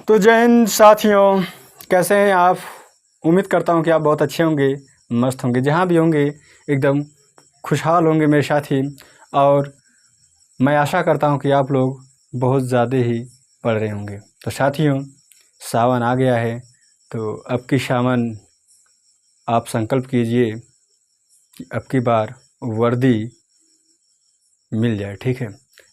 तो जय हिंद साथियों, कैसे हैं आप। उम्मीद करता हूं कि आप बहुत अच्छे होंगे, मस्त होंगे, जहां भी होंगे एकदम खुशहाल होंगे मेरे साथी। और मैं आशा करता हूं कि आप लोग बहुत ज़्यादा ही पढ़ रहे होंगे। तो साथियों, सावन आ गया है, तो अब की सावन आप संकल्प कीजिए कि अब की बार वर्दी मिल जाए। ठीक है,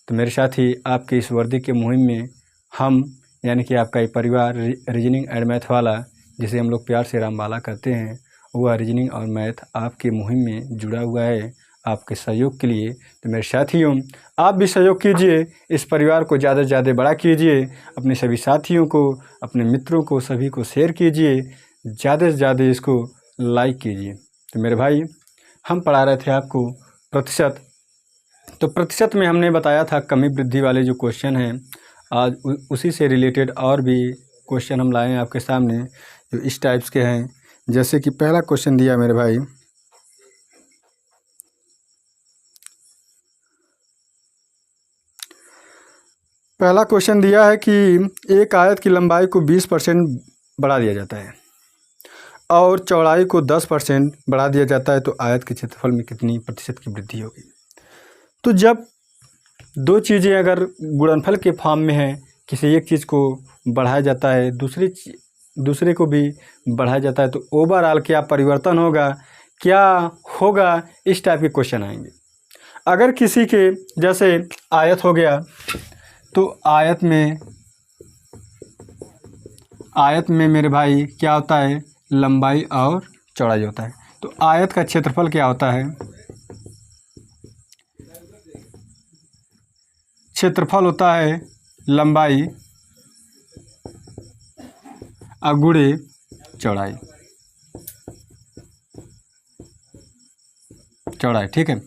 तो मेरे साथी आपकी इस वर्दी की मुहिम में हम यानी कि आपका ये परिवार रीजनिंग एंड मैथ वाला, जिसे हम लोग प्यार से रामबाला कहते हैं, वह रीजनिंग और मैथ आपकी मुहिम में जुड़ा हुआ है आपके सहयोग के लिए। तो मेरे साथियों, आप भी सहयोग कीजिए, इस परिवार को ज़्यादा से ज़्यादा बड़ा कीजिए, अपने सभी साथियों को, अपने मित्रों को, सभी को शेयर कीजिए, ज़्यादा से ज़्यादा इसको लाइक कीजिए। तो मेरे भाई, हम पढ़ा रहे थे आपको प्रतिशत। तो प्रतिशत में हमने बताया था कमी वृद्धि वाले जो क्वेश्चन हैं, आज उसी से रिलेटेड और भी क्वेश्चन हम लाए हैं आपके सामने, जो इस टाइप्स के हैं। जैसे कि पहला क्वेश्चन दिया मेरे भाई, पहला क्वेश्चन दिया है कि एक आयत की लंबाई को 20% बढ़ा दिया जाता है और चौड़ाई को 10% बढ़ा दिया जाता है, तो आयत के क्षेत्रफल में कितनी प्रतिशत की वृद्धि होगी। तो जब दो चीज़ें अगर गुणनफल के फॉर्म में हैं, किसी एक चीज़ को बढ़ाया जाता है, दूसरे को भी बढ़ाया जाता है, तो ओवरऑल क्या परिवर्तन होगा, क्या होगा, इस टाइप के क्वेश्चन आएंगे। अगर किसी के जैसे आयत हो गया, तो आयत में मेरे भाई क्या होता है, लंबाई और चौड़ाई होता है। तो आयत का क्षेत्रफल क्या होता है, क्षेत्रफल होता है लंबाई गुणे चौड़ाई। ठीक है,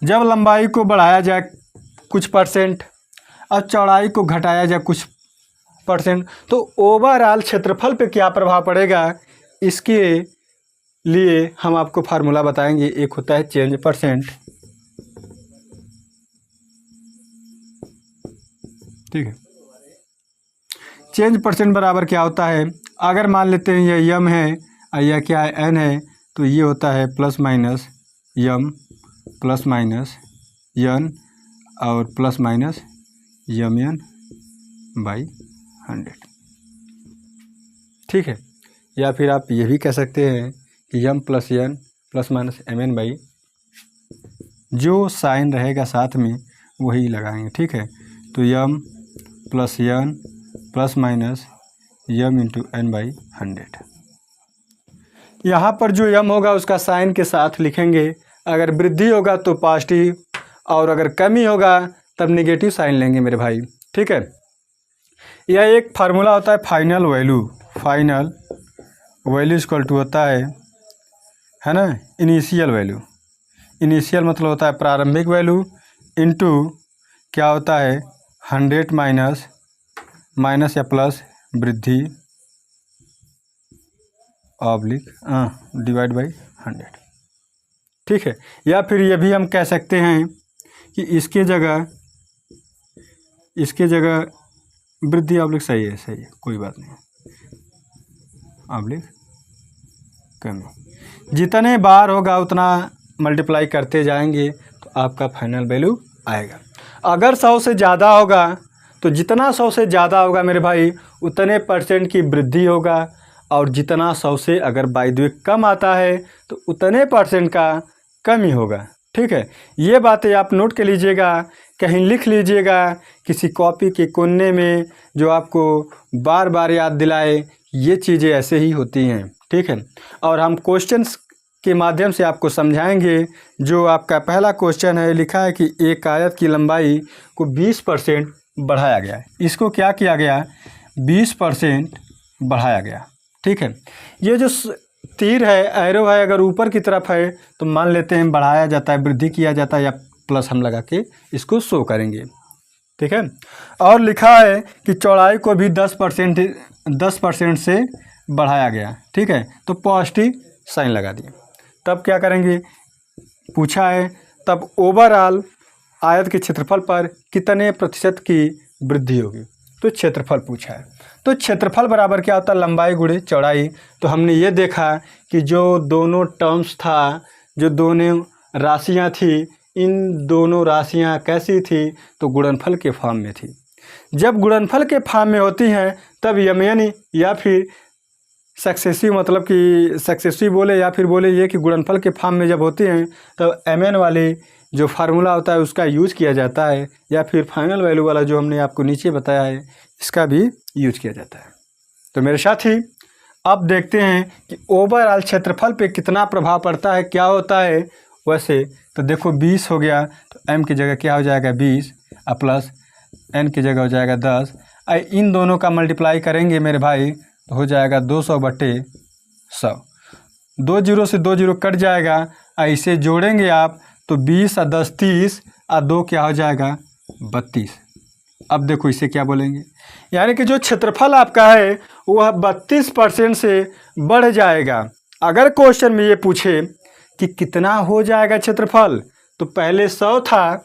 जब लंबाई को बढ़ाया जाए कुछ परसेंट और चौड़ाई को घटाया जाए कुछ परसेंट, तो ओवरऑल क्षेत्रफल पे क्या प्रभाव पड़ेगा, इसके लिए हम आपको फार्मूला बताएंगे। एक होता है चेंज परसेंट, ठीक है। चेंज परसेंट बराबर क्या होता है, अगर मान लेते हैं यह यम है और यह क्या है, एन है, तो ये होता है plus minus m plus minus n और plus minus m n by 100। ठीक है, या फिर आप ये भी कह सकते हैं कि M plus N plus minus M N by, जो साइन रहेगा साथ में वही लगाएंगे। ठीक है, तो M plus N plus minus M into N by 100। यहाँ पर जो यम होगा उसका साइन के साथ लिखेंगे, अगर वृद्धि होगा तो पॉजिटिव और अगर कमी होगा तब नेगेटिव साइन लेंगे मेरे भाई। ठीक है, यह एक फार्मूला होता है फाइनल वैल्यू इक्वल टू होता है ना, इनिशियल वैल्यू। इनिशियल मतलब होता है प्रारंभिक वैल्यू इंटू क्या होता है 100 माइनस या प्लस वृद्धि ऑब्लिक डिवाइड बाई 100। ठीक है, या फिर ये भी हम कह सकते हैं कि इसके जगह वृद्धि ऑब्लिक सही है, कोई बात नहीं, ऑब्लिक कमी। जितने बार होगा उतना मल्टीप्लाई करते जाएंगे तो आपका फाइनल वैल्यू आएगा। अगर 100 से ज़्यादा होगा तो जितना 100 से ज़्यादा होगा मेरे भाई उतने परसेंट की वृद्धि होगा, और जितना 100 से अगर बाय द वे कम आता है तो उतने परसेंट का कमी होगा। ठीक है, ये बातें आप नोट कर लीजिएगा, कहीं लिख लीजिएगा किसी कॉपी के कोने में, जो आपको बार बार याद दिलाए। ये चीज़ें ऐसे ही होती हैं। ठीक है, और हम क्वेश्चंस के माध्यम से आपको समझाएंगे। जो आपका पहला क्वेश्चन है, लिखा है कि एक आयत की लंबाई को 20% बढ़ाया गया है। इसको क्या किया गया, 20% बढ़ाया गया। ठीक है, ये जो तीर है, एरो है, अगर ऊपर की तरफ है तो मान लेते हैं बढ़ाया जाता है, वृद्धि किया जाता है, या प्लस हम लगा के इसको शो करेंगे। ठीक है, और लिखा है कि चौड़ाई को भी 10% से बढ़ाया गया। ठीक है, तो पॉजिटिव साइन लगा दिए। तब क्या करेंगे, पूछा है तब ओवरऑल आयत के क्षेत्रफल पर कितने प्रतिशत की वृद्धि होगी। तो तो क्षेत्रफल पूछा है। तो क्षेत्रफल बराबर क्या होता है, लंबाई गुणे चौड़ाई। तो हमने ये देखा कि जो दोनों टर्म्स था, जो दोनों राशियाँ थी, इन दोनों राशियाँ कैसी थी, तो गुणनफल के फॉर्म में थी। जब गुणनफल के फॉर्म में होती हैं तब यमन या फिर सक्सेसिव, मतलब कि सक्सेसिव बोले या फिर बोले ये कि गुणनफल के फॉर्म में जब होते हैं तब mn वाले जो फार्मूला होता है उसका यूज़ किया जाता है, या फिर फाइनल वैल्यू वाला जो हमने आपको नीचे बताया है इसका भी यूज किया जाता है। तो मेरे साथी अब देखते हैं कि ओवरऑल क्षेत्रफल पे कितना प्रभाव पड़ता है, क्या होता है। वैसे तो देखो 20 हो गया, तो m की जगह क्या हो जाएगा 20 और प्लस n की जगह हो जाएगा 10। इन दोनों का मल्टीप्लाई करेंगे मेरे भाई तो हो जाएगा 200/100। 2 जीरो से 2 जीरो कट जाएगा, इसे जोड़ेंगे आप तो 20 और 10 30 और 2 क्या हो जाएगा 32। अब देखो इसे क्या बोलेंगे, यानी कि जो क्षेत्रफल आपका है वह 32% से बढ़ जाएगा। अगर क्वेश्चन में ये पूछे कि कितना हो जाएगा क्षेत्रफल, तो पहले 100 था,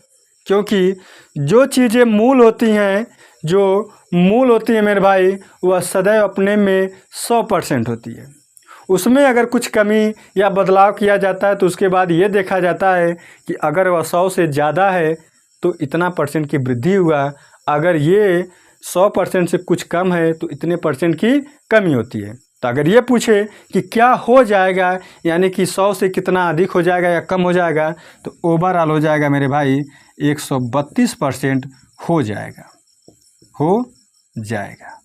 क्योंकि जो चीज़ें मूल होती हैं, जो मूल होती है मेरे भाई, वह सदैव अपने में 100% होती है। उसमें अगर कुछ कमी या बदलाव किया जाता है तो उसके बाद ये देखा जाता है कि अगर वह 100 से ज़्यादा है तो इतना % की वृद्धि हुआ, अगर ये 100% से कुछ कम है तो इतने % की कमी होती है। तो अगर ये पूछे कि क्या हो जाएगा, यानी कि 100 से कितना अधिक हो जाएगा या कम हो जाएगा, तो ओवरऑल हो जाएगा मेरे भाई 132% हो जाएगा, हो जाएगा।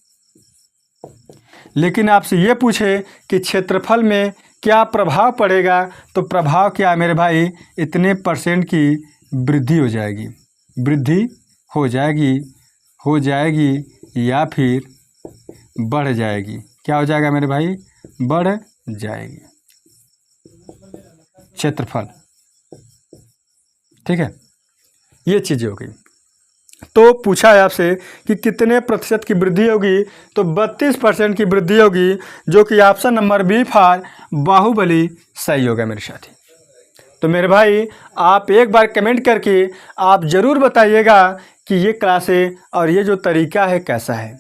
लेकिन आपसे ये पूछे कि क्षेत्रफल में क्या प्रभाव पड़ेगा, तो प्रभाव क्या है मेरे भाई, इतने % की वृद्धि हो जाएगी, वृद्धि हो जाएगी या फिर बढ़ जाएगी। क्या हो जाएगा मेरे भाई, बढ़ जाएगी क्षेत्रफल। ठीक है, ये चीज़ें हो गई। तो पूछा है आपसे कि कितने % की वृद्धि होगी, तो 32% की वृद्धि होगी, जो कि option number B for Baahubali सही होगा मेरे साथी। तो मेरे भाई आप एक बार कमेंट करके आप ज़रूर बताइएगा कि ये क्लासें और ये जो तरीका है कैसा है।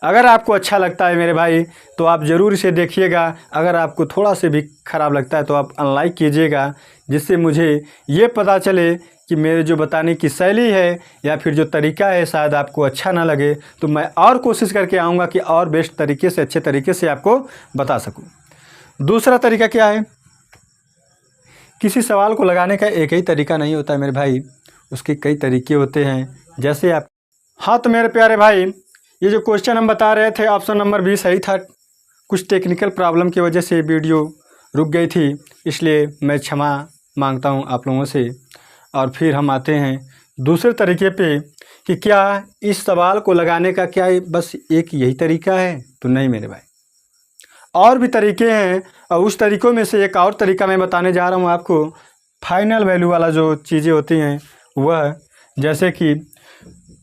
अगर आपको अच्छा लगता है मेरे भाई तो आप ज़रूर इसे देखिएगा। अगर आपको थोड़ा से भी ख़राब लगता है तो आप अनलाइक कीजिएगा, जिससे मुझे ये पता चले कि मेरे जो बताने की शैली है या फिर जो तरीका है शायद आपको अच्छा ना लगे, तो मैं और कोशिश करके आऊँगा कि और बेस्ट तरीके से, अच्छे तरीके से आपको बता सकूँ। दूसरा तरीका क्या है, किसी सवाल को लगाने का एक ही तरीका नहीं होता है मेरे भाई, उसके कई तरीके होते हैं। जैसे आप, हाँ तो मेरे प्यारे भाई, ये जो क्वेश्चन हम बता रहे थे ऑप्शन नंबर बी सही था। कुछ टेक्निकल प्रॉब्लम की वजह से वीडियो रुक गई थी, इसलिए मैं क्षमा मांगता हूँ आप लोगों से। और फिर हम आते हैं दूसरे तरीके पे कि क्या इस सवाल को लगाने का क्या बस एक यही तरीका है, तो नहीं मेरे भाई, और भी तरीके हैं। और उस तरीक़ों में से एक और तरीका मैं बताने जा रहा हूँ आपको, फाइनल वैल्यू वाला जो चीज़ें होती हैं वह, जैसे कि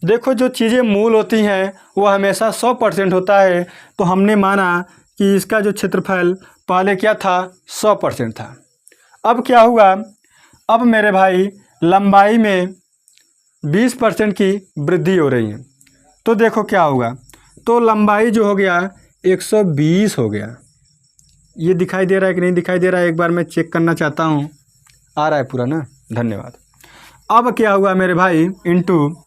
देखो जो चीज़ें मूल होती हैं वह हमेशा 100% होता है। तो हमने माना कि इसका जो क्षेत्रफल पहले क्या था, 100% था। अब क्या हुआ, अब मेरे भाई लंबाई में 20% की वृद्धि हो रही है। तो देखो क्या होगा, तो लंबाई जो हो गया 120 हो गया। ये दिखाई दे रहा है कि नहीं दिखाई दे रहा है, एक बार मैं चेक करना चाहता हूँ। आ रहा है पूरा ना, धन्यवाद। अब क्या हुआ मेरे भाई, इनटू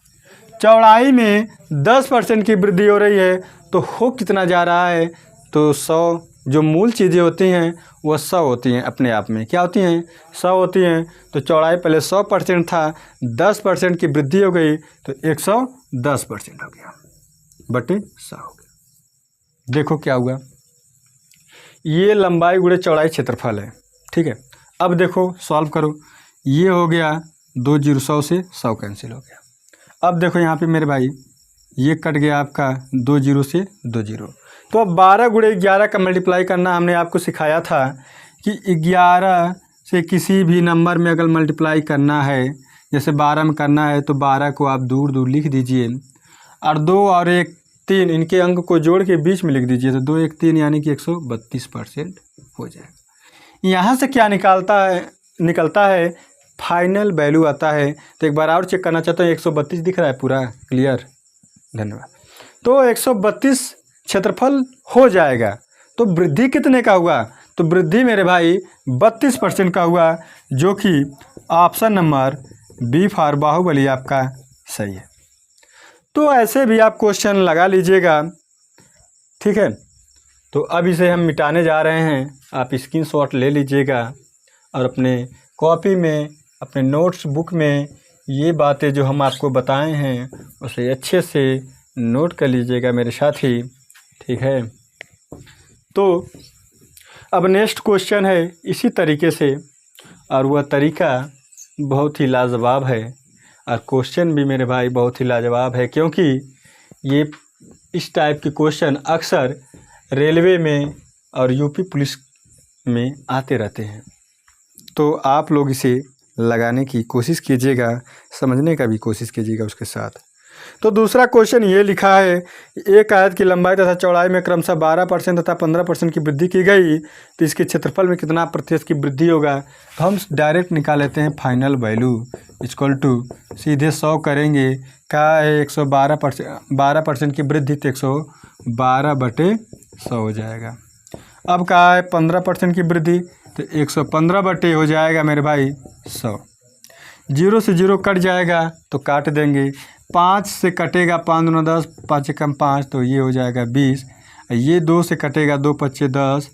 चौड़ाई में 10% की वृद्धि हो रही है, तो हो कितना जा रहा है, तो 100। जो मूल चीज़ें होती हैं वह 100 होती हैं, अपने आप में क्या होती हैं, 100 होती हैं। तो चौड़ाई पहले 100% था, 10% की वृद्धि हो गई तो 110% हो गया, बटे 100 हो गया। देखो क्या हुआ, ये लंबाई गुणे चौड़ाई क्षेत्रफल है। ठीक है, अब देखो सॉल्व करो, ये हो गया 2 जीरो, 100 से 100 कैंसिल हो गया। अब देखो यहाँ पे मेरे भाई ये कट गया आपका 2 जीरो से 2 जीरो। तो अब 12 गुणे 11 का मल्टीप्लाई करना हमने आपको सिखाया था कि 11 से किसी भी नंबर में अगर मल्टीप्लाई करना है, जैसे 12 में करना है तो 12 को आप दूर दूर लिख दीजिए, और 2 और 1 3 इनके अंक को जोड़ के बीच में लिख दीजिए, तो 2 1 3 यानी कि 132% हो जाएगा। यहाँ से क्या निकलता है फाइनल वैल्यू आता है। तो एक बार और चेक करना चाहता हूँ, 132 दिख रहा है पूरा क्लियर, धन्यवाद। तो 132 क्षेत्रफल हो जाएगा। तो वृद्धि कितने का हुआ? तो वृद्धि मेरे भाई 32% का हुआ, जो कि option number B for Baahubali आपका सही है। तो ऐसे भी आप क्वेश्चन लगा लीजिएगा, ठीक है। तो अब इसे हम मिटाने जा रहे हैं, आप स्क्रीनशॉट ले लीजिएगा और अपने कॉपी में, अपने नोट्स बुक में ये बातें जो हम आपको बताए हैं उसे अच्छे से नोट कर लीजिएगा मेरे साथी, ठीक है। तो अब नेक्स्ट क्वेश्चन है इसी तरीके से, और वह तरीका बहुत ही लाजवाब है और क्वेश्चन भी मेरे भाई बहुत ही लाजवाब है, क्योंकि ये इस टाइप के क्वेश्चन अक्सर रेलवे में और यूपी पुलिस में आते रहते हैं। तो आप लोग इसे लगाने की कोशिश कीजिएगा, समझने का भी कोशिश कीजिएगा उसके साथ। तो दूसरा क्वेश्चन ये लिखा है, एक आयत की लंबाई तथा चौड़ाई में क्रमशः 12% तथा 15% की वृद्धि की गई, तो इसके क्षेत्रफल में कितना प्रतिशत की वृद्धि होगा? तो हम डायरेक्ट निकाल लेते हैं फाइनल वैल्यू इक्वल टू सीधे 100 करेंगे। क्या है? 12% की वृद्धि, तो 112/100 हो जाएगा। अब क्या है? 15% की वृद्धि, तो 115 हो जाएगा मेरे भाई 100। 0 से 0 कट जाएगा तो काट देंगे, 5 से कटेगा, 5 दूना 10, 5 एकम 5, तो ये हो जाएगा 20। ये 2 से कटेगा, 2 पच्चे 10,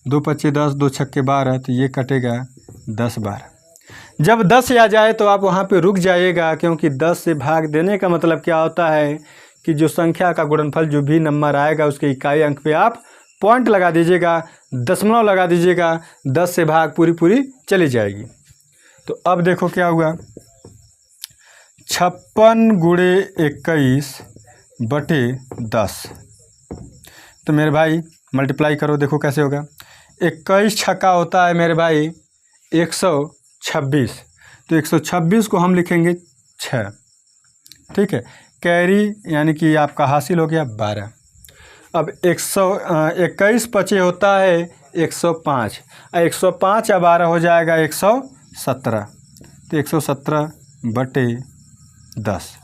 2 पच्चे 10, 2 छक्के 12, तो ये कटेगा 10 बार। जब 10 आ जाए तो आप वहाँ पे रुक जाइएगा, क्योंकि 10 से भाग देने का मतलब क्या होता है कि जो संख्या का गुणनफल, जो भी नंबर आएगा उसके इकाई अंक पे आप पॉइंट लगा दीजिएगा, दशमलव लगा दीजिएगा, 10 से भाग पूरी चली जाएगी। तो अब देखो क्या हुआ, 56 × 21/10। तो मेरे भाई मल्टीप्लाई करो, देखो कैसे होगा। 21 छक्का होता है मेरे भाई 126, तो 126 को हम लिखेंगे 6, ठीक है। कैरी यानी कि आपका हासिल हो गया 12। अब 21 पचे होता है 105, 105 या 12 हो जाएगा 117, तो 117/10,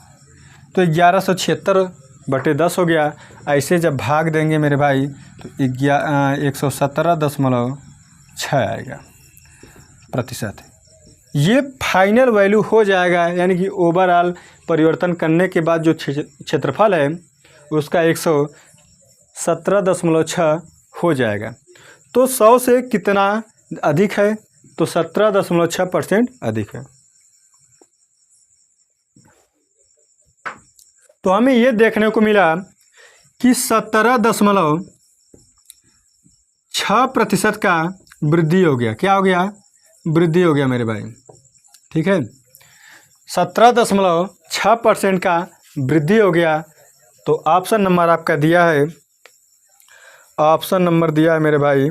तो 1176/10 हो गया। ऐसे जब भाग देंगे मेरे भाई तो 117.6 आएगा प्रतिशत। ये फाइनल वैल्यू हो जाएगा, यानी कि ओवरऑल परिवर्तन करने के बाद जो क्षेत्रफल है उसका 117.6 हो जाएगा। तो 100 से कितना अधिक है? तो 17.6% अधिक है। तो हमें ये देखने को मिला कि 17.6% का वृद्धि हो गया। क्या हो गया? वृद्धि हो गया मेरे भाई, ठीक है। 17.6% का वृद्धि हो गया। तो ऑप्शन नंबर आपका दिया है, ऑप्शन नंबर दिया है मेरे भाई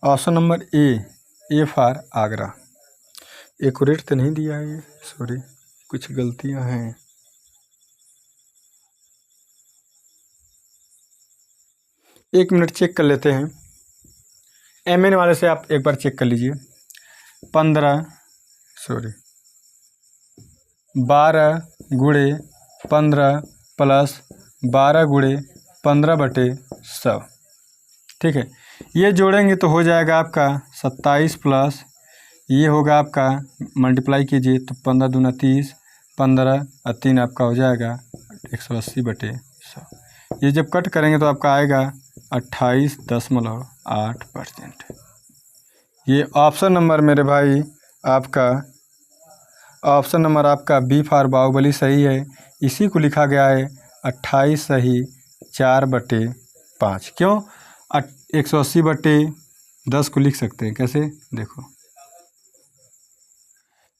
option number A for Agra. Accurate तो नहीं दिया है ये, सॉरी कुछ गलतियां हैं। एक मिनट चेक कर लेते हैं, MN वाले से आप एक बार चेक कर लीजिए। 12 × 15 प्लस 12 × 15/100, ठीक है। ये जोड़ेंगे तो हो जाएगा आपका 27 प्लस ये होगा आपका, मल्टीप्लाई कीजिए तो 15 दूना 30, 15 और 3 आपका हो जाएगा 180/100। ये जब कट करेंगे तो आपका आएगा 28.8%। ये ऑप्शन नंबर मेरे भाई आपका, ऑप्शन नंबर आपका बी फॉर बाहुबली सही है। इसी को लिखा गया है 28 सही 4/5। क्यों? 180/10 को लिख सकते हैं, कैसे? देखो,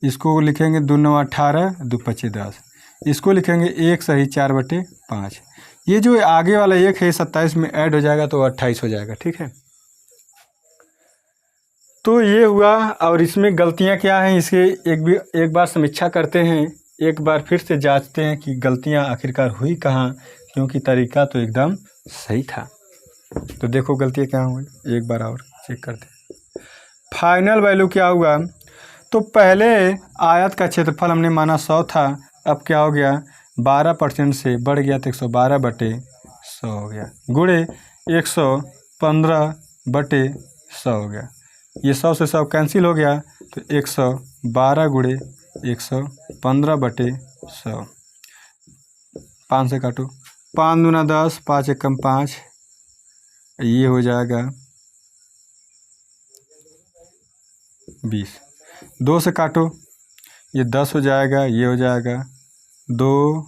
इसको लिखेंगे 2 9 18, 2 5 10, इसको लिखेंगे 1 सही 4/5। ये जो आगे वाला 1 है 27 में ऐड हो जाएगा तो 28 हो जाएगा, ठीक है। तो ये हुआ, और इसमें गलतियां क्या हैं इसके एक बार समीक्षा करते हैं, एक बार फिर से जांचते हैं कि गलतियां आखिरकार हुई कहाँ, क्योंकि तरीका तो एकदम सही था। तो देखो गलतियां क्या हुई, एक बार और चेक करते हैं। फाइनल वैल्यू क्या हुआ? तो पहले आयत का क्षेत्रफल हमने माना 100 था, अब क्या हो गया 12% से बढ़ गया तो 112/100 हो गया, गुणे 115/100 हो गया। ये 100 से 100 कैंसिल हो गया तो 112 गुणे 115/100, 5 से काटो, 5 दूना 10, 5 एकम 5, ये हो जाएगा 20। 2 से काटो, ये 10 हो जाएगा, ये हो जाएगा 2,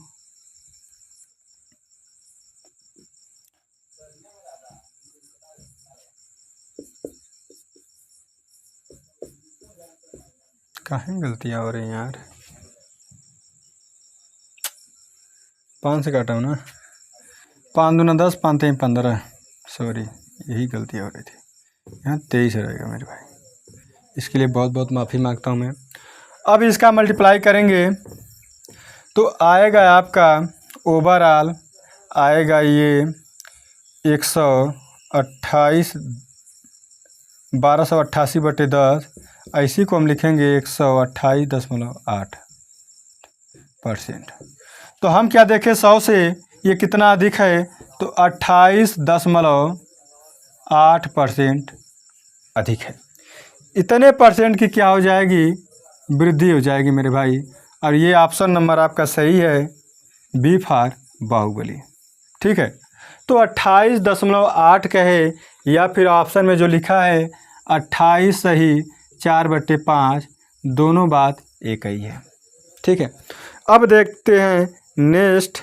कहाँ गलतियाँ हो रही हैं यार, 5 से काटा हूँ ना, 5 दूना 10, 5 3 15, सॉरी यही गलतियाँ हो रही थी, यहाँ 23 रहेगा मेरे भाई, इसके लिए बहुत बहुत माफ़ी मांगता हूँ मैं। अब इसका मल्टीप्लाई करेंगे तो आएगा आपका ओवरऑल आएगा ये 128, 1288/10, इसी को हम लिखेंगे 128.8%। तो हम क्या देखें 100 से ये कितना अधिक है, तो 28.8% अधिक है। इतने परसेंट की क्या हो जाएगी, वृद्धि हो जाएगी मेरे भाई, और ये ऑप्शन नंबर आपका सही है, बी फॉर बाहुबली। ठीक है, तो 28.8 कहे या फिर ऑप्शन में जो लिखा है 28 सही 4/5, दोनों बात एक ही है। ठीक है, अब देखते हैं नेक्स्ट।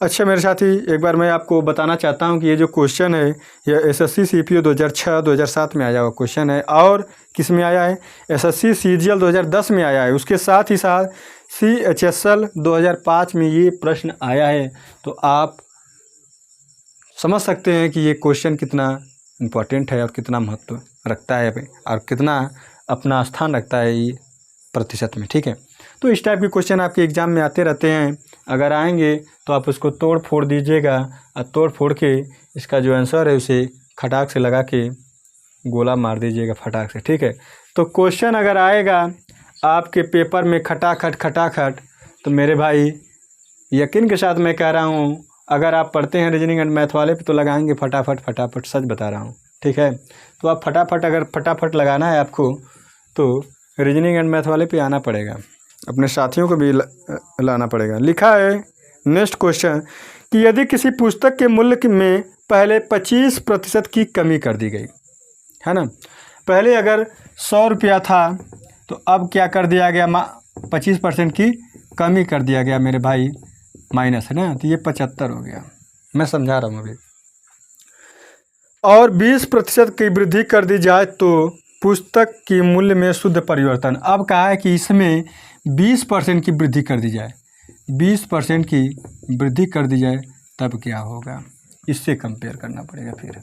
अच्छा मेरे साथी, एक बार मैं आपको बताना चाहता हूं कि ये जो क्वेश्चन है ये एसएससी सीपीओ 2006-2007 में आया हुआ क्वेश्चन है, और किस में आया है, एसएससी सीजीएल 2010 में आया है, उसके साथ ही साथ सीएचएसएल 2005 में ये प्रश्न आया है। तो आप समझ सकते हैं कि ये क्वेश्चन कितना इम्पोर्टेंट है और कितना महत्व रखता है और कितना अपना स्थान रखता है ये प्रतिशत में। ठीक है, तो इस टाइप के क्वेश्चन आपके एग्ज़ाम में आते रहते हैं, अगर आएंगे तो आप उसको तोड़ फोड़ दीजिएगा, और तोड़ फोड़ के इसका जो आंसर है उसे खटाक से लगा के गोला मार दीजिएगा फटाक से। ठीक है, तो क्वेश्चन अगर आएगा आपके पेपर में खटाखट तो मेरे भाई यकीन के साथ मैं कह रहा हूँ, अगर आप पढ़ते हैं रीजनिंग एंड मैथ वाले पे तो लगाएंगे फटाफट, सच बता रहा हूँ। ठीक है, तो आप अगर फटाफट लगाना है आपको तो रीजनिंग एंड मैथ वाले पे आना पड़ेगा, अपने साथियों को भी लाना पड़ेगा। लिखा है नेक्स्ट क्वेश्चन कि यदि किसी पुस्तक के मूल्य में पहले 25% की कमी कर दी गई है ना, पहले अगर 100 रुपया था तो अब क्या कर दिया गया, 25% की कमी कर दिया गया मेरे भाई, माइनस है ना, तो ये 75 हो गया। मैं समझा रहा हूँ अभी। और 20% की वृद्धि कर दी जाए तो पुस्तक की मूल्य में शुद्ध परिवर्तन। अब कहा है कि इसमें 20% की वृद्धि कर दी जाए, 20% की वृद्धि कर दी जाए तब क्या होगा, इससे कंपेयर करना पड़ेगा फिर।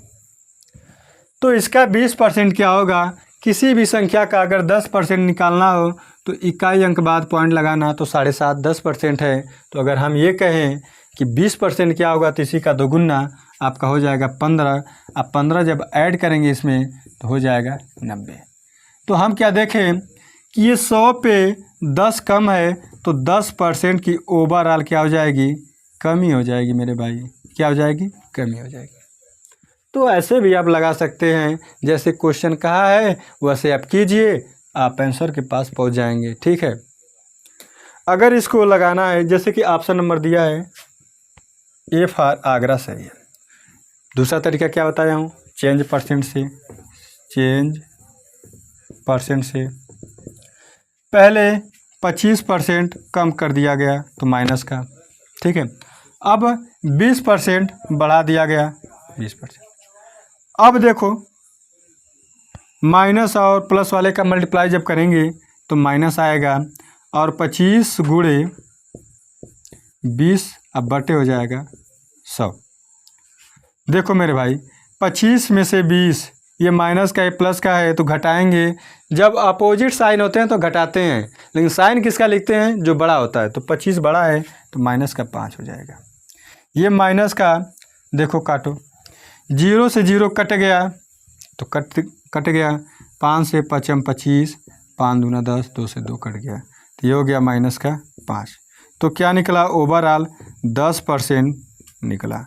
तो इसका 20% क्या होगा, किसी भी संख्या का अगर 10% निकालना हो तो इकाई अंक बाद पॉइंट लगाना, तो 7.5 10% है। तो अगर हम ये कहें कि 20% क्या होगा तो इसी का दोगुना आपका हो जाएगा 15। अब 15 जब ऐड करेंगे इसमें तो हो जाएगा 90। तो हम क्या देखें कि ये 100 पे 10 कम है तो 10% की ओवरऑल क्या हो जाएगी, कमी हो जाएगी मेरे भाई, क्या हो जाएगी, कमी हो जाएगी। तो ऐसे भी आप लगा सकते हैं, जैसे क्वेश्चन कहा है वैसे आप कीजिए, आप आंसर के पास पहुंच जाएंगे। ठीक है, अगर इसको लगाना है जैसे कि ऑप्शन नंबर दिया है ए फॉर आगरा सही है। दूसरा तरीका क्या बताया हूँ, चेंज परसेंट से पहले 25% कम कर दिया गया तो माइनस का। ठीक है, अब 20% बढ़ा दिया गया, 20%। अब देखो माइनस और प्लस वाले का मल्टीप्लाई जब करेंगे तो माइनस आएगा, और 25 गुणे 20 अब बटे हो जाएगा 100। देखो मेरे भाई 25 में से 20, ये माइनस का है प्लस का है तो घटाएंगे, जब अपोजिट साइन होते हैं तो घटाते हैं, लेकिन साइन किसका लिखते हैं, जो बड़ा होता है। तो 25 बड़ा है तो माइनस का 5 हो जाएगा। ये माइनस का देखो काटो, 0 से 0 कट गया तो कट गया, 5 से 5 25, 5 दूना 10, 2 से 2 कट गया, तो ये हो गया माइनस का 5। तो क्या निकला? ओवरऑल 10% निकला।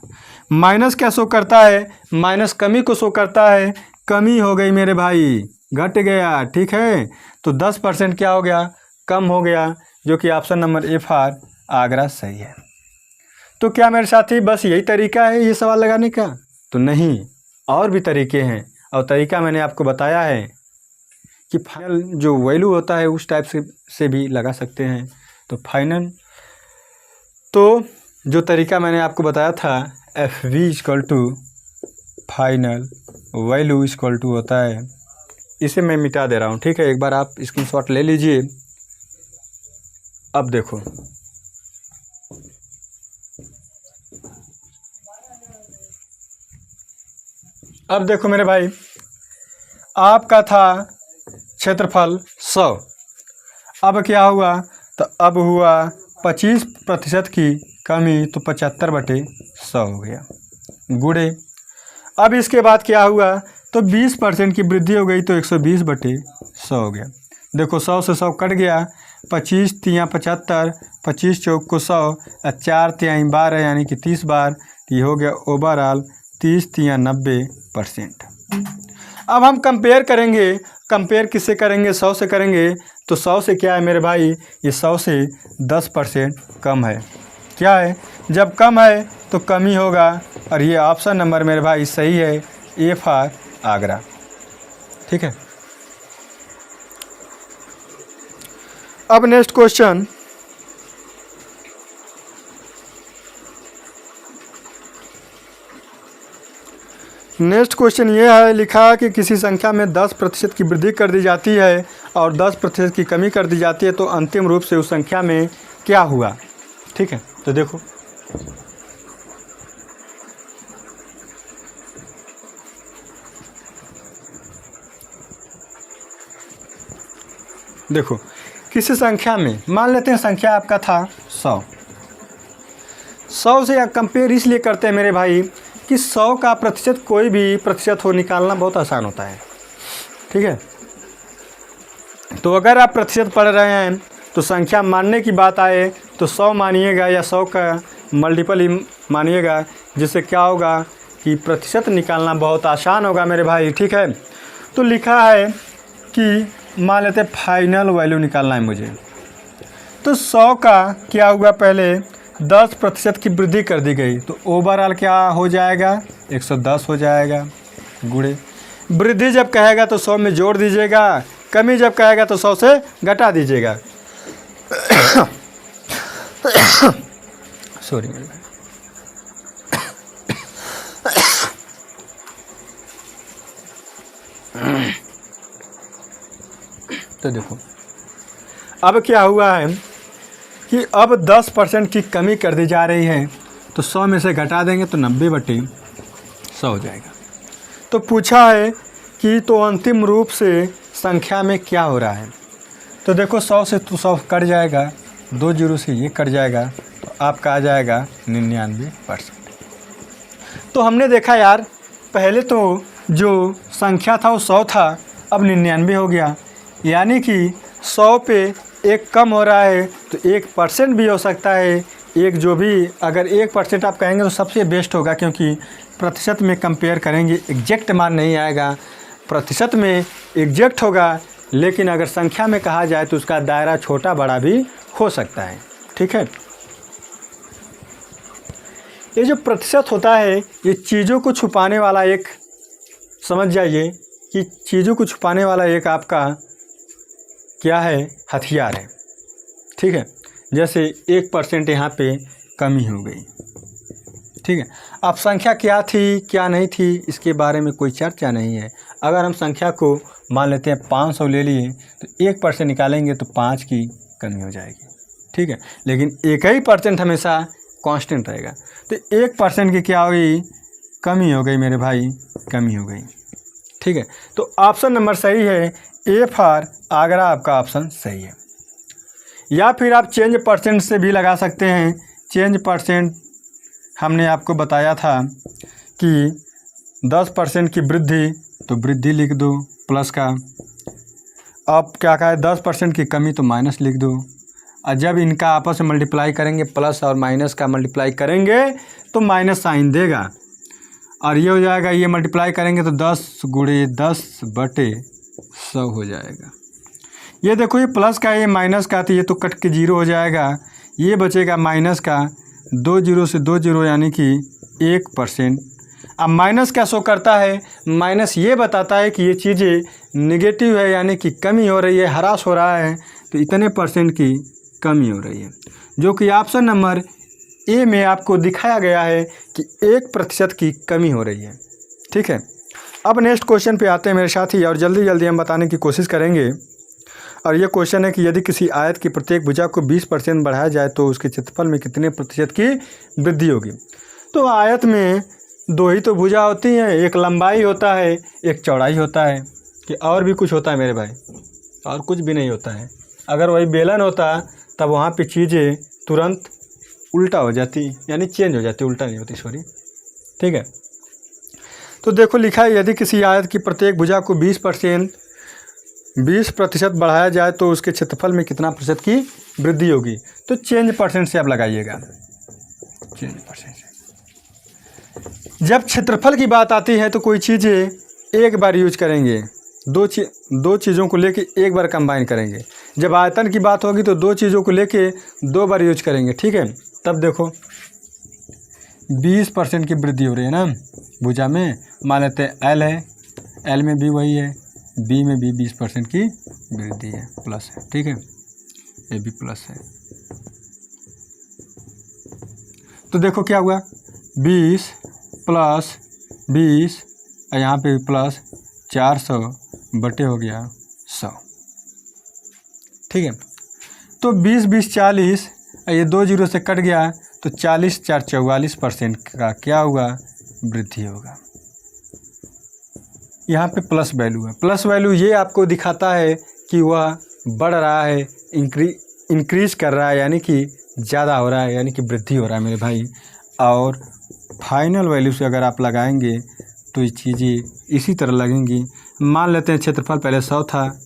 माइनस क्या शो करता है? माइनस कमी को शो करता है। कमी हो गई मेरे भाई, घट गया, ठीक है। तो 10% क्या हो गया? कम हो गया, जो कि option number A for Agra सही है। तो क्या मेरे साथी बस यही तरीका है ये सवाल लगाने का? तो नहीं, और भी तरीके हैं, और तरीका मैंने आपको बताया है कि फाइनल जो वैल्यू होता है उस टाइप से भी लगा सकते हैं। तो फाइनल, तो जो तरीका मैंने आपको बताया था F V equal to final value equal to होता है, इसे मैं मिटा दे रहा हूँ, ठीक है। एक बार आप स्क्रीनशॉट ले लीजिए। अब देखो, अब देखो मेरे भाई, आपका था क्षेत्रफल 100, अब क्या हुआ? तो अब हुआ 25% की कमी, तो 75/100 हो गया, गुणे। अब इसके बाद क्या हुआ? तो 20% की वृद्धि हो गई, तो 120/100 हो गया। देखो 100 से 100 कट गया, 25 तियाँ 75, 25 चौक को 100, 4 तिहाई 12 यानी कि 30 बार, ये हो गया ओवरऑल 30 तियाँ 90%। अब हम कंपेयर करेंगे, कंपेयर किससे करेंगे? 100 से करेंगे। तो 100 से क्या है मेरे भाई? ये 100 से 10% कम है। क्या है? जब कम है तो कमी होगा, और ये ऑप्शन नंबर मेरे भाई सही है, ए फॉर आगरा, ठीक है। अब नेक्स्ट क्वेश्चन, नेक्स्ट क्वेश्चन ये है, लिखा कि किसी संख्या में 10% की वृद्धि कर दी जाती है और 10% की कमी कर दी जाती है, तो अंतिम रूप से उस संख्या में क्या हुआ, ठीक है। तो देखो, देखो किसी संख्या में, मान लेते हैं संख्या आपका था 100। 100 से कंपेयर इसलिए करते हैं मेरे भाई कि 100 का प्रतिशत, कोई भी प्रतिशत हो, निकालना बहुत आसान होता है, ठीक है। तो अगर आप प्रतिशत पढ़ रहे हैं तो संख्या मानने की बात आए तो 100 मानिएगा या 100 का मल्टीपल ही मानिएगा, जिससे क्या होगा कि प्रतिशत निकालना बहुत आसान होगा मेरे भाई, ठीक है। तो लिखा है कि मान लेते फाइनल वैल्यू निकालना है मुझे, तो 100 का क्या हुआ? पहले 10% की वृद्धि कर दी गई, तो ओवरऑल क्या हो जाएगा? 110 हो जाएगा, गुणे। वृद्धि जब कहेगा तो 100 में जोड़ दीजिएगा, कमी जब कहेगा तो 100 से घटा दीजिएगा। सॉरी मेरे भाई। तो देखो अब क्या हुआ है कि अब 10% की कमी कर दी जा रही है, तो 100 में से घटा देंगे तो 90/100 हो जाएगा। तो पूछा है कि तो अंतिम रूप से संख्या में क्या हो रहा है? तो देखो 100 से तो 100 कट जाएगा, 2 जीरो से ये कट जाएगा, तो आपका आ जाएगा 99%। तो हमने देखा यार, पहले तो जो संख्या था वो 100 था, अब 99 हो गया, यानी कि 100 पे एक कम हो रहा है, तो 1% भी हो सकता है। एक जो भी, अगर 1% आप कहेंगे तो सबसे बेस्ट होगा, क्योंकि प्रतिशत में कंपेयर करेंगे एग्जैक्ट मान नहीं आएगा, प्रतिशत में एग्जैक्ट होगा, लेकिन अगर संख्या में कहा जाए तो उसका दायरा छोटा बड़ा भी हो सकता है, ठीक है। ये जो प्रतिशत होता है, ये चीज़ों को छुपाने वाला एक, समझ जाइए कि चीज़ों को छुपाने वाला एक आपका क्या है? हथियार है, ठीक है। जैसे 1% यहाँ पे कमी हो गई, ठीक है। अब संख्या क्या थी क्या नहीं थी इसके बारे में कोई चर्चा नहीं है। अगर हम संख्या को मान लेते हैं 500 ले लिए, तो 1% निकालेंगे तो 5 की कमी हो जाएगी, ठीक है। लेकिन 1% हमेशा कांस्टेंट रहेगा, तो 1% की क्या हुई? कमी हो गई मेरे भाई, कमी हो गई, ठीक है। तो ऑप्शन नंबर सही है, ए फॉर आगरा आपका ऑप्शन सही है। या फिर आप चेंज परसेंट से भी लगा सकते हैं। चेंज परसेंट हमने आपको बताया था कि 10% की वृद्धि, तो वृद्धि लिख दो प्लस का, अब क्या कहा है 10% की कमी तो माइनस लिख दो, और जब इनका आपस में मल्टीप्लाई करेंगे प्लस और माइनस का मल्टीप्लाई करेंगे तो माइनस साइन देगा, और ये हो जाएगा, ये मल्टीप्लाई करेंगे तो 10 गुणे 10/100 हो जाएगा। ये देखो ये प्लस का ये माइनस का, तो ये तो कट के 0 हो जाएगा, ये बचेगा माइनस का 2 0 से 2 0 यानी कि 1%। अब माइनस क्या शो करता है, माइनस ये बताता है कि ये चीज़ें नेगेटिव है यानी कि कमी हो रही है, ह्रास हो रहा है, तो इतने % की कमी हो रही है, जो कि ऑप्शन नंबर ए में आपको दिखाया गया है कि 1% की कमी हो रही है। ठीक है, अब नेक्स्ट क्वेश्चन पे आते हैं मेरे साथी, और जल्दी जल्दी हम बताने की कोशिश करेंगे। और ये क्वेश्चन है कि यदि किसी आयत की प्रत्येक भुजा को 20% बढ़ाया जाए तो उसके क्षेत्रफल में कितने % की वृद्धि होगी। तो आयत में 2 ही तो भुजा होती हैं, एक लंबाई होता है, एक चौड़ाई होता है, कि और भी कुछ होता है मेरे भाई, और कुछ भी नहीं होता है। अगर वही बेलन होता तब वहाँ पे चीज़ें तुरंत उल्टा हो जाती, यानी चेंज हो जाती, उल्टा नहीं होती, सॉरी। ठीक है, तो देखो लिखा है यदि किसी आयत की प्रत्येक भुजा को 20% बढ़ाया जाए तो उसके क्षेत्रफल में कितना % की वृद्धि होगी। तो चेंज % से आप लगाइएगा, चेंज % से। जब क्षेत्रफल की बात आती है तो कोई चीज़ें एक बार यूज करेंगे, दो चीज़ों को लेके एक बार कंबाइन करेंगे। जब आयतन की बात होगी तो 2 चीज़ों को लेके 2 बार यूज करेंगे। ठीक है, तब देखो 20% की वृद्धि हो रही है ना भुजा में। मान लेते हैं एल है, एल में भी वही है, बी में भी 20% की वृद्धि है, प्लस है। ठीक है, ये भी प्लस है। तो देखो क्या हुआ, 20 + 20 और यहाँ पे प्लस 400 बटे हो गया 100। ठीक है, तो 20 20 40, ये 2 0 से कट गया तो 40 4 44% का क्या हुआ, वृद्धि होगा। यहाँ पे प्लस वैल्यू है, प्लस वैल्यू ये आपको दिखाता है कि वह बढ़ रहा है, इंक्रीज कर रहा है, यानी कि ज़्यादा हो रहा है, यानी कि वृद्धि हो रहा है मेरे भाई। और फाइनल वैल्यू से अगर आप लगाएंगे तो ये चीज़ें इसी तरह लगेंगी। मान लेते हैं क्षेत्रफल पहले 100 था,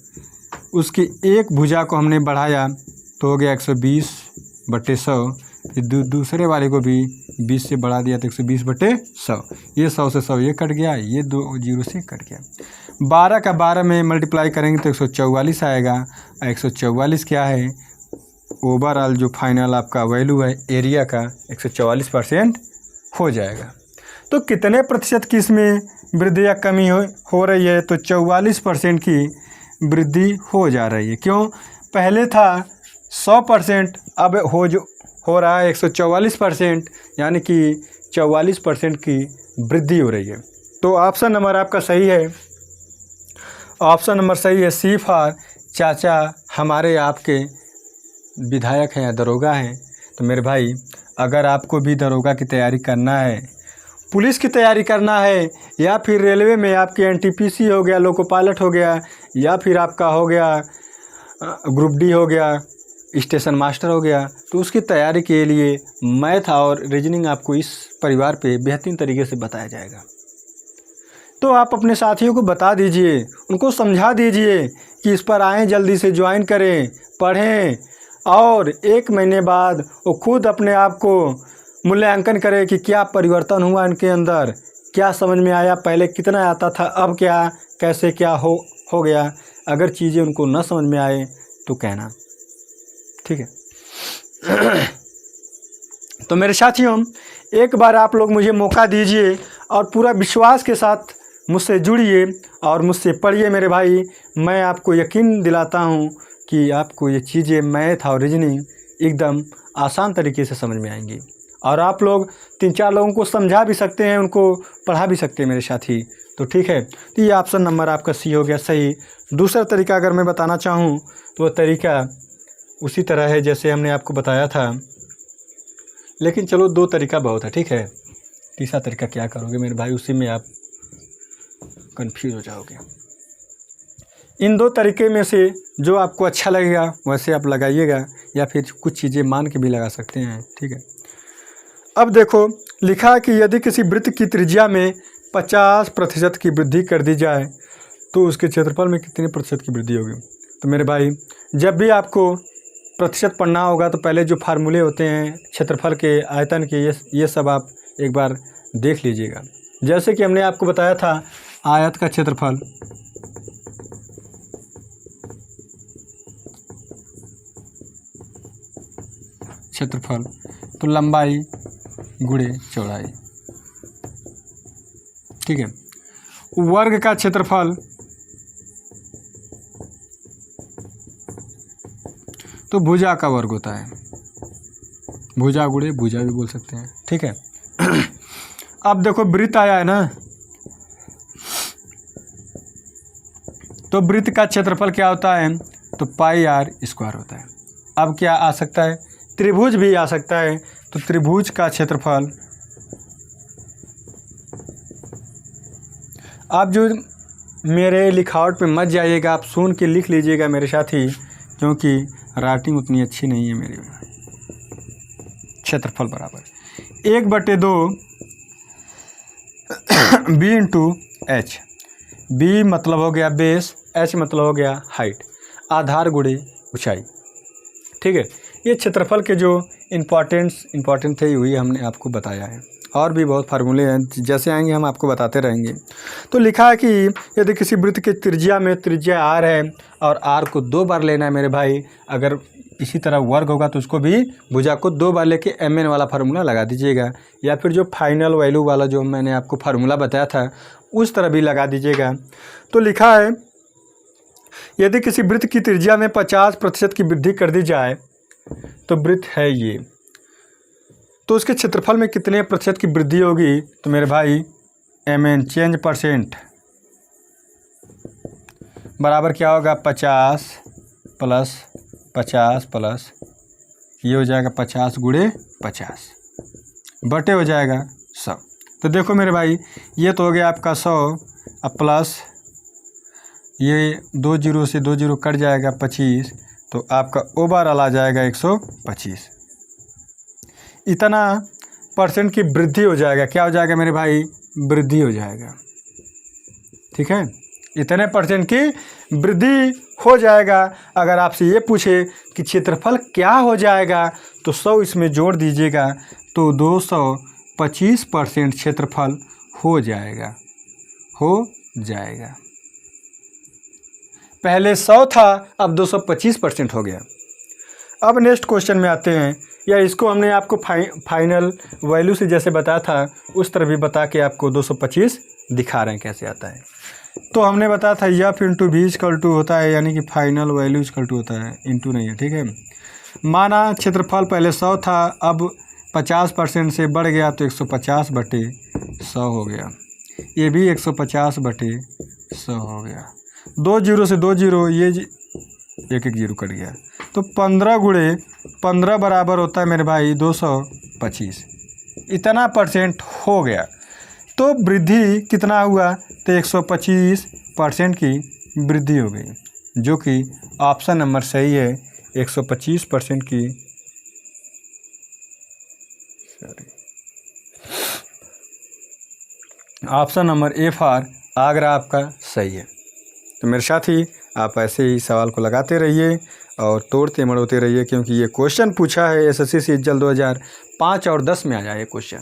उसकी एक भुजा को हमने बढ़ाया तो हो गया 120/100, दूसरे वाले को भी 20 से बढ़ा दिया तो 120/100। ये 100 से 100 ये कट गया, ये 2 0 से कट गया। 12 का 12 में मल्टीप्लाई करेंगे तो 144 आएगा। 144 क्या है, ओवरऑल जो फाइनल आपका वैल्यू है एरिया का 144% हो जाएगा। तो कितने % की इसमें वृद्धि या कमी हो रही है, तो 44% की वृद्धि हो जा रही है। क्यों, पहले था 100%, अब हो रहा है 144%, यानी कि 44% की वृद्धि हो रही है। तो ऑप्शन नंबर आपका सही है, ऑप्शन नंबर सही है सी फॉर चाचा हमारे आपके विधायक हैं या दरोगा हैं। तो मेरे भाई अगर आपको भी दरोगा की तैयारी करना है, पुलिस की तैयारी करना है, या फिर रेलवे में आपके एनटीपीसी हो गया, लोको पायलट हो गया, या फिर आपका हो गया ग्रुप डी हो गया, स्टेशन मास्टर हो गया, तो उसकी तैयारी के लिए मैथ और रीजनिंग आपको इस परिवार पे बेहतरीन तरीके से बताया जाएगा। तो आप अपने साथियों को बता दीजिए, उनको समझा दीजिए कि इस पर आएँ, जल्दी से ज्वाइन करें, पढ़ें, और 1 महीने बाद वो खुद अपने आप को मूल्यांकन करें कि क्या परिवर्तन हुआ इनके अंदर, क्या समझ में आया, पहले कितना आता था, अब क्या, कैसे क्या हो गया। अगर चीज़ें उनको न समझ में आए तो कहना, ठीक है। तो मेरे साथियों, एक बार आप लोग मुझे मौका दीजिए और पूरा विश्वास के साथ मुझसे जुड़िए और मुझसे पढ़िए मेरे भाई। मैं आपको यकीन दिलाता हूँ कि आपको ये चीज़ें मैथ और रीजनिंग एकदम आसान तरीके से समझ में आएंगी, और आप लोग 3-4 लोगों को समझा भी सकते हैं, उनको पढ़ा भी सकते हैं मेरे साथी। तो ठीक है, तो ये ऑप्शन नंबर आपका सी हो गया सही। दूसरा तरीका अगर मैं बताना चाहूँ तो वह तरीका उसी तरह है जैसे हमने आपको बताया था, लेकिन चलो 2 तरीका बहुत है, ठीक है। तीसरा तरीका क्या करोगे मेरे भाई, उसी में आप कंफ्यूज हो जाओगे। इन 2 तरीके में से जो आपको अच्छा लगेगा वैसे आप लगाइएगा, या फिर कुछ चीज़ें मान के भी लगा सकते हैं, ठीक है। अब देखो लिखा है कि यदि किसी वृत्त की त्रिज्या में 50% की वृद्धि कर दी जाए तो उसके क्षेत्रफल में कितने % की वृद्धि होगी। तो मेरे भाई जब भी आपको प्रतिशत पढ़ना होगा तो पहले जो फार्मूले होते हैं क्षेत्रफल के, आयतन के, ये सब आप एक बार देख लीजिएगा। जैसे कि हमने आपको बताया था आयत का क्षेत्रफल, तो लंबाई गुणे चौड़ाई, ठीक है। वर्ग का क्षेत्रफल तो भुजा का वर्ग होता है, भुजा गुणे भुजा भी बोल सकते हैं, ठीक है। अब देखो वृत्त आया है ना, तो वृत्त का क्षेत्रफल क्या होता है, तो पाई आर स्क्वायर होता है। अब क्या आ सकता है, त्रिभुज भी आ सकता है, तो त्रिभुज का क्षेत्रफल, आप जो मेरे लिखावट पे मत जाइएगा, आप सुन के लिख लीजिएगा मेरे साथी, क्योंकि राइटिंग उतनी अच्छी नहीं है मेरी। क्षेत्रफल बराबर 1/2 बी इंटू एच, बी मतलब हो गया बेस, एच मतलब हो गया हाइट, आधार गुणे ऊंचाई, ठीक है। ये क्षेत्रफल के जो इम्पॉर्टेंट थे वही हमने आपको बताया है, और भी बहुत फार्मूले हैं, जैसे आएंगे हम आपको बताते रहेंगे। तो लिखा है कि यदि किसी वृत्त के त्रिज्या में त्रिज्या आर है और आर को 2 बार लेना है मेरे भाई, अगर इसी तरह वर्ग होगा तो उसको भी भुजा को 2 बार लेके mn वाला फार्मूला लगा दीजिएगा, या फिर जो फाइनल वैल्यू वाला जो मैंने आपको फार्मूला बताया था उस तरह भी लगा दीजिएगा। तो लिखा है यदि किसी वृत्त की त्रिज्या में 50% की वृद्धि कर दी जाए, तो वृत्त है ये, तो उसके क्षेत्रफल में कितने प्रतिशत की वृद्धि होगी, तो मेरे भाई mn चेंज परसेंट बराबर क्या होगा, 50 प्लस 50 प्लस ये हो जाएगा 50 गुणे 50 बटे हो जाएगा 100। तो देखो मेरे भाई ये तो हो गया आपका 100, अब प्लस ये 2 जीरो से 2 जीरो कट जाएगा 25, तो आपका ओवरऑल आ जाएगा 125। इतना परसेंट की वृद्धि हो जाएगा, क्या हो जाएगा मेरे भाई, वृद्धि हो जाएगा, ठीक है। इतने परसेंट की वृद्धि हो जाएगा। अगर आपसे ये पूछे कि क्षेत्रफल क्या हो जाएगा, तो 100 इसमें जोड़ दीजिएगा, तो 225% क्षेत्रफल हो जाएगा, पहले 100 था, अब 225% हो गया। अब नेक्स्ट क्वेश्चन में आते हैं, या इसको हमने आपको फाइनल वैल्यू से जैसे बताया था उस तरह भी बता के आपको 225 दिखा रहे हैं कैसे आता है। तो हमने बताया था F into V equal to होता है, यानी कि फाइनल वैल्यू इक्वल टू होता है, इंटू नहीं है, ठीक है। माना क्षेत्रफल पहले 100 था, अब 50% से बढ़ गया तो 150/100 हो गया, ये भी 150/100 हो गया। 2 जीरो से 2 जीरो, ये एक जीरो कट गया, तो 15 गुणे 15 बराबर होता है मेरे भाई 225। इतना परसेंट हो गया, तो वृद्धि कितना हुआ, तो 125% की वृद्धि हो गई, जो कि ऑप्शन नंबर सही है, 125% की। Option number A for Agra आपका सही है। तो मेरे साथी आप ऐसे ही सवाल को लगाते रहिए और तोड़ते मड़ोते रहिए, क्योंकि ये क्वेश्चन पूछा है एसएससी सीजीएल 2005 और 10 में आ जाए क्वेश्चन।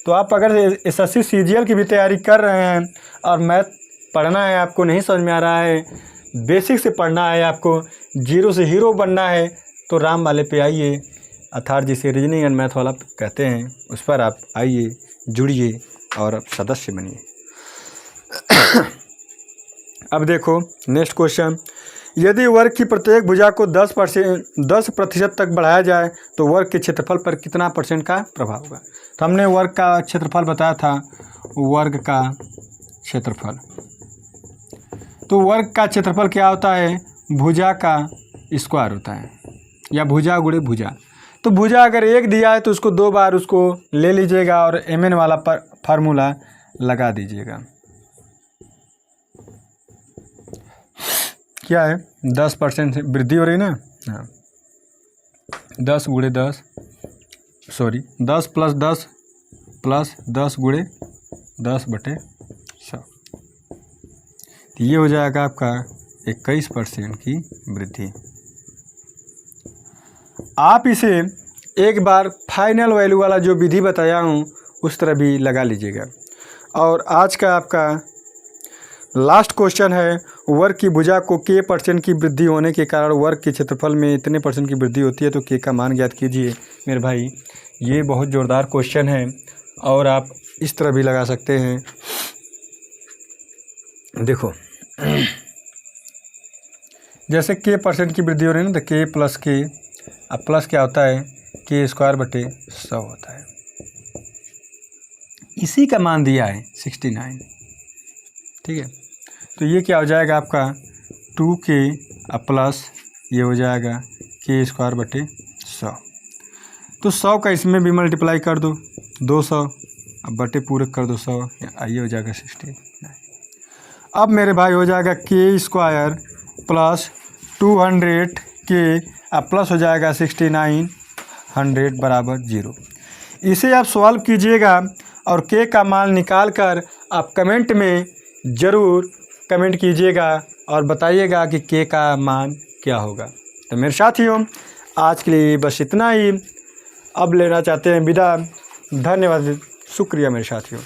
तो आप अगर एसएससी सीजीएल की भी तैयारी कर रहे हैं और मैथ पढ़ना है, आपको नहीं समझ में आ रहा है, बेसिक से पढ़ना है, आपको जीरो से हीरो बनना है, तो राम वाले पे आइए, अर्थात जिसे रीजनिंग एंड मैथ वाला कहते हैं, उस पर आप आइए, जुड़िए और सदस्य बनिए। अब देखो नेक्स्ट क्वेश्चन, यदि वर्ग की प्रत्येक भुजा को 10% तक बढ़ाया जाए तो वर्ग के क्षेत्रफल पर कितना % का प्रभाव होगा। तो हमने वर्ग का क्षेत्रफल बताया था, वर्ग का क्षेत्रफल, तो वर्ग का क्षेत्रफल क्या होता है, भुजा का स्क्वायर होता है, या भुजा गुणे भुजा। तो भुजा अगर 1 दिया है तो उसको 2 बार उसको ले लीजिएगा और mn वाला फार्मूला लगा दीजिएगा। क्या है, 10% से वृद्धि हो रही ना, हाँ, 10 गुणे 10 10 प्लस 10 प्लस 10 गुणे 10/100, तो ये हो जाएगा आपका 21% की वृद्धि। आप इसे एक बार फाइनल वैल्यू वाला जो विधि बताया हूँ उस तरह भी लगा लीजिएगा। और आज का आपका लास्ट क्वेश्चन है, वर्ग की भुजा को k% की वृद्धि होने के कारण वर्ग के क्षेत्रफल में इतने % की वृद्धि होती है, तो k का मान ज्ञात कीजिए। मेरे भाई ये बहुत ज़ोरदार क्वेश्चन है और आप इस तरह भी लगा सकते हैं। देखो जैसे k% की वृद्धि हो रही है ना, तो k प्लस k, अब प्लस क्या होता है, k²/100 होता है। इसी का मान दिया है 69, ठीक है। तो ये क्या हो जाएगा आपका 2k प्लस ये हो जाएगा k²/100। तो 100 का इसमें भी मल्टीप्लाई कर दो 200, अब बटे पूरे कर दो 100, आइए हो जाएगा 69। अब मेरे भाई हो जाएगा k² प्लस 200k प्लस हो जाएगा 6900 बराबर 0। इसे आप सॉल्व कीजिएगा और k का मान निकाल कर आप कमेंट में ज़रूर कमेंट कीजिएगा और बताइएगा कि k का मान क्या होगा। तो मेरे साथियों आज के लिए बस इतना ही, अब लेना चाहते हैं विदा। धन्यवाद, शुक्रिया मेरे साथियों।